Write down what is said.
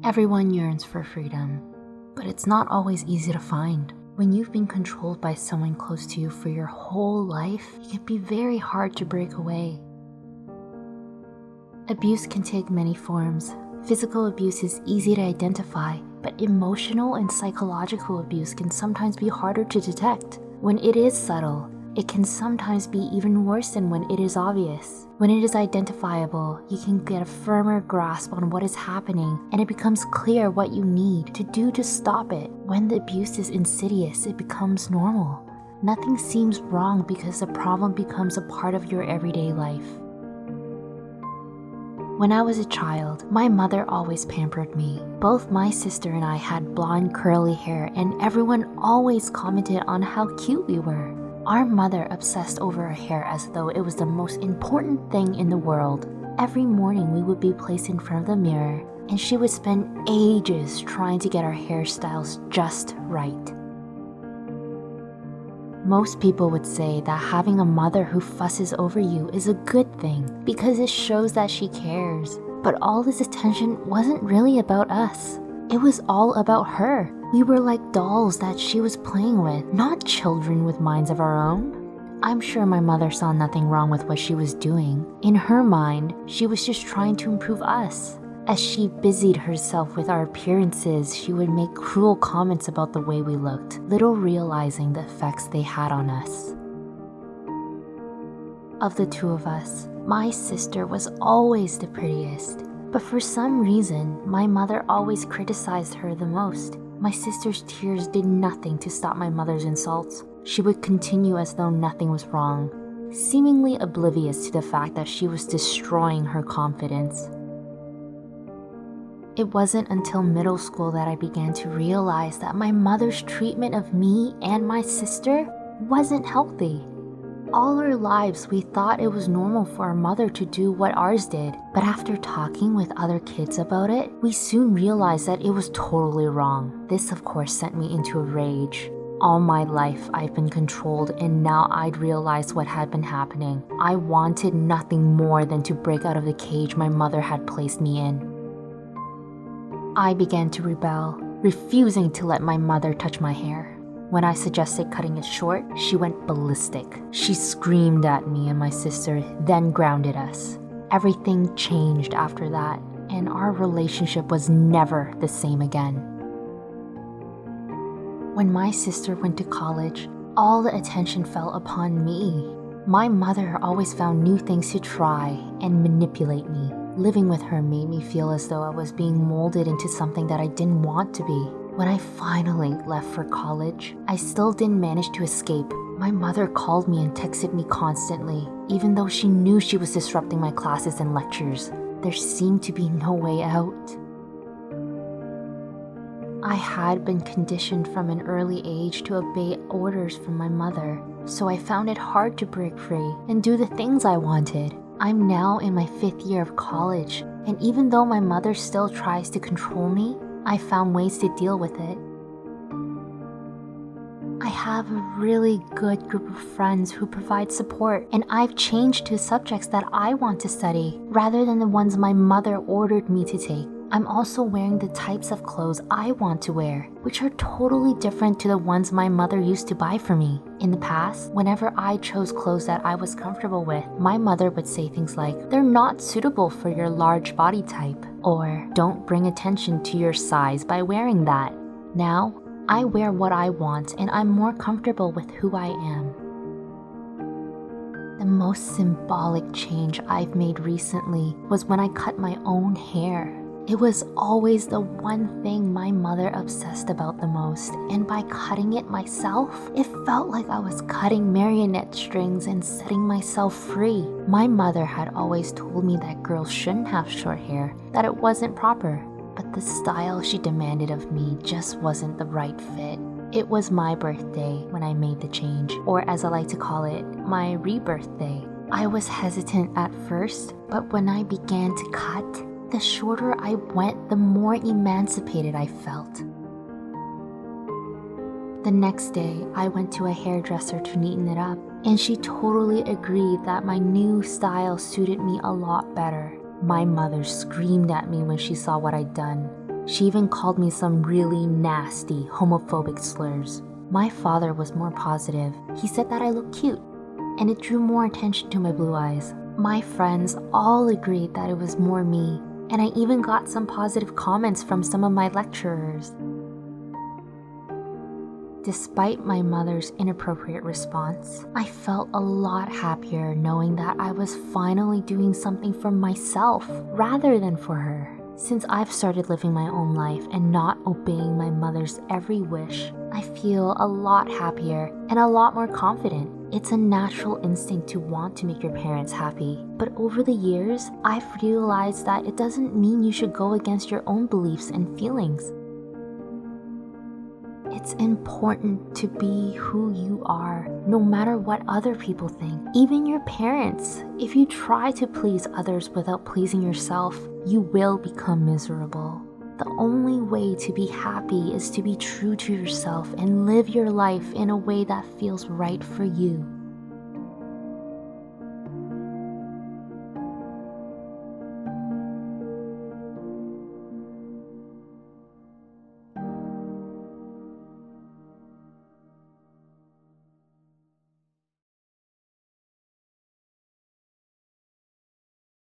Everyone yearns for freedom, but it's not always easy to find. When you've been controlled by someone close to you for your whole life, it can be very hard to break away. Abuse can take many forms. Physical abuse is easy to identify, but emotional and psychological abuse can sometimes be harder to detect. When it is subtle, it can sometimes be even worse than when it is obvious. When it is identifiable, you can get a firmer grasp on what is happening, and it becomes clear what you need to do to stop it. When the abuse is insidious, it becomes normal. Nothing seems wrong because the problem becomes a part of your everyday life. When I was a child, my mother always pampered me. Both my sister and I had blonde curly hair, and everyone always commented on how cute we were. Our mother obsessed over our hair as though it was the most important thing in the world. Every morning we would be placed in front of the mirror, and she would spend ages trying to get our hairstyles just right. Most people would say that having a mother who fusses over you is a good thing because it shows that she cares. But all this attention wasn't really about us. It was all about her. We were like dolls that she was playing with, not children with minds of our own. I'm sure my mother saw nothing wrong with what she was doing. In her mind, she was just trying to improve us. As she busied herself with our appearances, she would make cruel comments about the way we looked, little realizing the effects they had on us. Of the two of us, my sister was always the prettiest. But for some reason, my mother always criticized her the most. My sister's tears did nothing to stop my mother's insults. She would continue as though nothing was wrong, seemingly oblivious to the fact that she was destroying her confidence. It wasn't until middle school that I began to realize that my mother's treatment of me and my sister wasn't healthy. All our lives, we thought it was normal for our mother to do what ours did, but after talking with other kids about it, we soon realized that it was totally wrong. This, of course, sent me into a rage. All my life, I've been controlled, and now I'd realized what had been happening. I wanted nothing more than to break out of the cage my mother had placed me in. I began to rebel, refusing to let my mother touch my hair. When I suggested cutting it short, she went ballistic. She screamed at me and my sister, then grounded us. Everything changed after that, and our relationship was never the same again. When my sister went to college, all the attention fell upon me. My mother always found new things to try and manipulate me. Living with her made me feel as though I was being molded into something that I didn't want to be. When I finally left for college, I still didn't manage to escape. My mother called me and texted me constantly, even though she knew she was disrupting my classes and lectures. There seemed to be no way out. I had been conditioned from an early age to obey orders from my mother, so I found it hard to break free and do the things I wanted. I'm now in my 5th year of college, and even though my mother still tries to control me, I found ways to deal with it. I have a really good group of friends who provide support, and I've changed to subjects that I want to study rather than the ones my mother ordered me to take. I'm also wearing the types of clothes I want to wear, which are totally different to the ones my mother used to buy for me. In the past, whenever I chose clothes that I was comfortable with, my mother would say things like, "They're not suitable for your large body type," or "Don't bring attention to your size by wearing that." Now, I wear what I want and I'm more comfortable with who I am. The most symbolic change I've made recently was when I cut my own hair. It was always the one thing my mother obsessed about the most, and by cutting it myself, it felt like I was cutting marionette strings and setting myself free. My mother had always told me that girls shouldn't have short hair, that it wasn't proper, but the style she demanded of me just wasn't the right fit. It was my birthday when I made the change, or as I like to call it, my rebirth day. I was hesitant at first, but when I began to cut, the shorter I went, the more emancipated I felt. The next day, I went to a hairdresser to neaten it up, and she totally agreed that my new style suited me a lot better. My mother screamed at me when she saw what I'd done. She even called me some really nasty, homophobic slurs. My father was more positive. He said that I looked cute, and it drew more attention to my blue eyes. My friends all agreed that it was more me, and I even got some positive comments from some of my lecturers. Despite my mother's inappropriate response, I felt a lot happier knowing that I was finally doing something for myself rather than for her. Since I've started living my own life and not obeying my mother's every wish, I feel a lot happier and a lot more confident. It's a natural instinct to want to make your parents happy. But over the years, I've realized that it doesn't mean you should go against your own beliefs and feelings. It's important to be who you are, no matter what other people think. Even your parents. If you try to please others without pleasing yourself, you will become miserable. The only way to be happy is to be true to yourself and live your life in a way that feels right for you.